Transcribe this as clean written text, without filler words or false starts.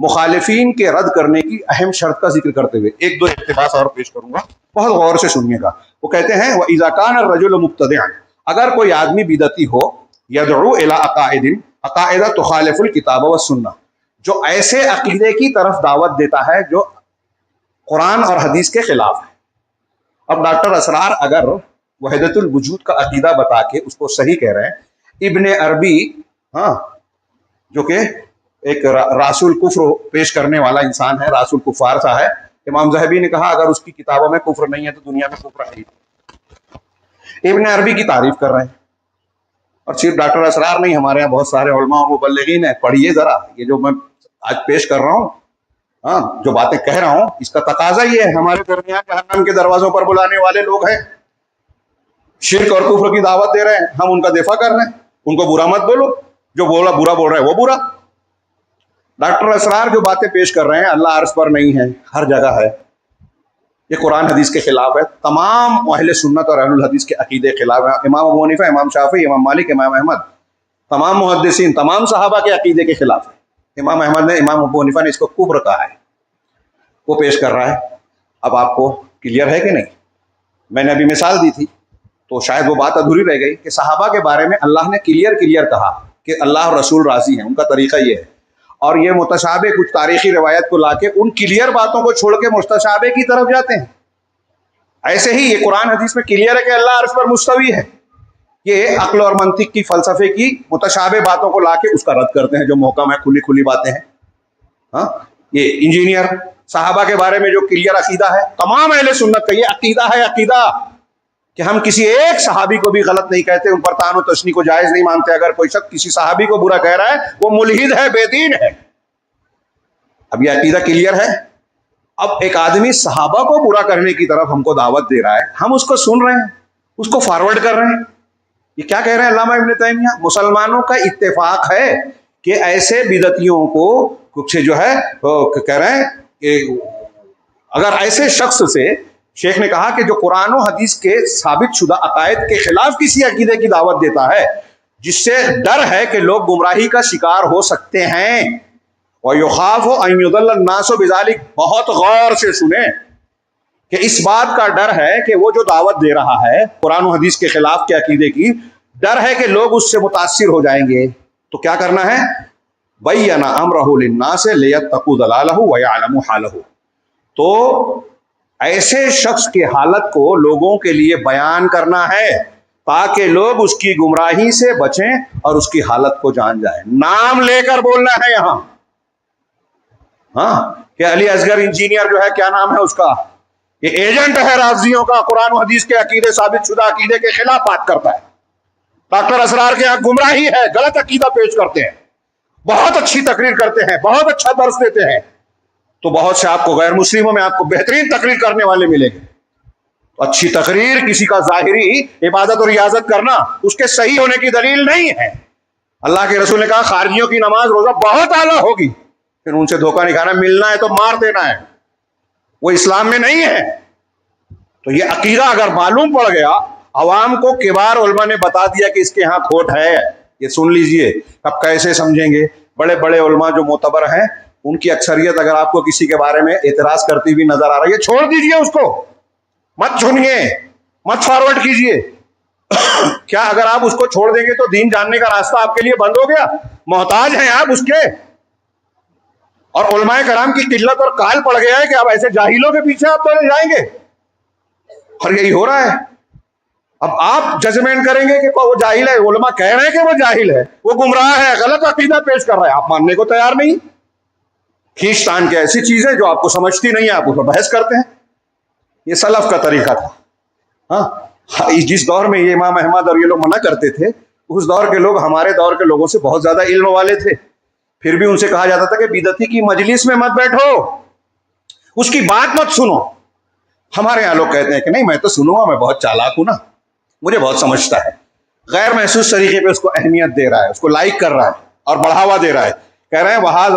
मुखालिफिन के रद्द करने की अहम शर्त का जिक्र करते हुए एक दो इक़्तिबास और पेश करूंगा, बहुत गौर से सुनिएगा। वो कहते हैं व इज़ा कान अर्रजुलु मुब्तदिअन, अगर कोई आदमी बिदती हो, यदउ इला अकाइदिन अकाइदा तुखालिफुल किताब व सुन्ना, जो ऐसे अकीदे की तरफ दावत देता है जो कुरान और हदीस के खिलाफ है। अब डॉक्टर असरार अगर वहदतुल वजूद का अकीदा बता के उसको सही कह रहे हैं, इब्ने अरबी जो कि एक रासुल कुफ्र पेश करने वाला इंसान है, रासुल कुफार सा है, इमाम ज़हबी ने कहा अगर उसकी किताबों में कुफ्र नहीं है तो दुनिया में कुफ्र नहीं। इब्ने अरबी की तारीफ कर रहे हैं, और सिर्फ डॉक्टर असरार नहीं, हमारे यहाँ बहुत सारे उलमा और मुबल्लिगीन है। पढ़िए जरा, ये जो मैं आज पेश कर रहा हूँ, जो बातें कह रहा हूँ, इसका तकाजा ये है। हमारे दरमियान जहन्नम के दरवाजों पर बुलाने वाले लोग हैं, शिर्क और कुफ्र की दावत दे रहे हैं, हम उनका दिफा कर रहे हैं। उनको बुरा मत बोलो, जो बुरा बोल रहे हैं वो बुरा। डॉक्टर असरार जो बातें पेश कर रहे हैं, अल्लाह अर्श पर नहीं है, हर जगह है, ये कुरान हदीस के खिलाफ है। तमाम अहले सुन्नत और अहलुल हदीस के अकीदे के खिलाफ है। इमाम अबू हनीफा, इमाम शाफी, इमाम मालिक, इमाम अहमद, तमाम मुहद्दिसीन, तमाम सहाबा के अकीदे के खिलाफ है। इमाम अहमद ने, इमाम अबू हनीफा ने इसको कुफ्र कहा है, वो पेश कर रहा है। अब आपको क्लियर है कि नहीं? मैंने अभी मिसाल दी थी तो शायद वो बात अधूरी रह गई कि सहाबा के बारे में अल्लाह ने क्लियर कहा कि अल्लाह और रसूल राजी हैं, उनका तरीका ये है। और ये मुतशाबे कुछ तारीखी रिवायत को लाके उन क्लियर बातों को छोड़ के मुस्तशाबे की तरफ जाते हैं। ऐसे ही ये कुरान हदीस में क्लियर है कि अल्लाह अर्श पर मुस्तवी है। ये अक्ल और मंतिक की फलसफे की मुतशाबे बातों को लाके उसका रद्द करते हैं, जो मोहकम है, खुली बातें हैं। ये इंजीनियर साहबा के बारे में जो क्लियर अकीदा है, तमाम अहले सुन्नत का ये अकीदा है, अकीदा कि हम किसी एक सहाबी को भी गलत नहीं कहते, उन पर तान और तशनी को जायज नहीं मानते। अगर कोई शख्स किसी सहाबी को बुरा कह रहा है वो मुल्हिद है, बेदीन है। अब ये अकीदा क्लियर है। अब एक आदमी सहाबा को बुरा करने की तरफ हमको दावत दे रहा है, हम उसको सुन रहे हैं, उसको फॉरवर्ड कर रहे हैं। ये क्या कह रहे हैं अल्लामा इब्न तैमिया? मुसलमानों का इत्तेफाक है कि ऐसे बिदतियों को कुछ जो है कह रहे हैं कि अगर ऐसे शख्स से, शेख ने कहा कि जो कुरान और हदीस के साबित शुदा अकायद के खिलाफ किसी अकीदे की दावत देता है, जिससे डर है कि लोग गुमराही का शिकार हो सकते हैं, और युखाफ नासो बिजालिक, बहुत गौर से सुने कि इस बात का डर है कि वो जो दावत दे रहा है कुरान और हदीस के खिलाफ के अकीदे की, डर है कि लोग उससे मुतासिर हो जाएंगे। तो क्या करना है? बय्यना अमरहु लिन्नास लियत्तकू दलालहु व यअलमू हालहु। तो ऐसे शख्स की हालत को लोगों के लिए बयान करना है ताकि लोग उसकी गुमराही से बचें और उसकी हालत को जान जाएं। नाम लेकर बोलना है यहां। कि अली असगर इंजीनियर जो है, क्या नाम है उसका, ये एजेंट है राज़ियों का, कुरान और हदीस के अकीदे, साबित शुदा अकीदे के खिलाफ बात करता है। डॉक्टर असरार के यहाँ गुमराही है, गलत अकीदा पेश करते हैं, बहुत अच्छी तकरीर करते हैं, बहुत अच्छा दर्स देते हैं। तो बहुत से आपको गैर मुस्लिमों में आपको बेहतरीन तकरीर करने वाले मिलेंगे। तो अच्छी तकरीर, किसी का जाहिरी इबादत और रियाजत करना, उसके सही होने की दलील नहीं है। अल्लाह के रसूल ने कहा खारिजियों की नमाज रोजा बहुत आला होगी, फिर उनसे धोखा नहीं खाना, मिलना है तो मार देना है, वो इस्लाम में नहीं है। तो ये अकीदा अगर मालूम पड़ गया, अवाम को किबार उलमा ने बता दिया कि इसके यहाँ खोट है, ये सुन लीजिए, अब कैसे समझेंगे? बड़े बड़े उलमा जो मोतबर हैं, उनकी अक्सरियत अगर आपको किसी के बारे में एतराज करती हुई नजर आ रही है, छोड़ दीजिए उसको, मत सुनिए, मत फॉरवर्ड कीजिए। क्या अगर आप उसको छोड़ देंगे तो दीन जानने का रास्ता आपके लिए बंद हो गया? मोहताज हैं आप उसके। और उलमाए कराम की किल्लत और काल पड़ गया है कि अब ऐसे जाहिलों के पीछे आप चले जाएंगे, और यही हो रहा है। अब आप जजमेंट करेंगे कि वो जाहिल है, उलमा कह रहे हैं कि वो जाहिल है, वो गुमराह है, गलत अकीदा पेश कर रहा है, आप मानने को तैयार नहीं। खींचतान की ऐसी चीजें जो आपको समझती नहीं है, आप उस पर बहस करते हैं। ये सलफ का तरीका था। जिस दौर में ये इमाम अहमद और ये लोग मना करते थे, उस दौर के लोग हमारे दौर के लोगों से बहुत ज्यादा इल्म वाले थे, फिर भी उनसे कहा जाता था कि बिदती की मजलिस में मत बैठो, उसकी बात मत सुनो। हमारे यहाँ लोग कहते हैं कि नहीं, मैं तो सुनूंगा, मैं बहुत चालाक हूं ना, मुझे बहुत समझता है। गैर महसूस तरीके पे उसको अहमियत दे रहा है, उसको लाइक कर रहा है और बढ़ावा दे रहा है, कह रहे हैं वहाज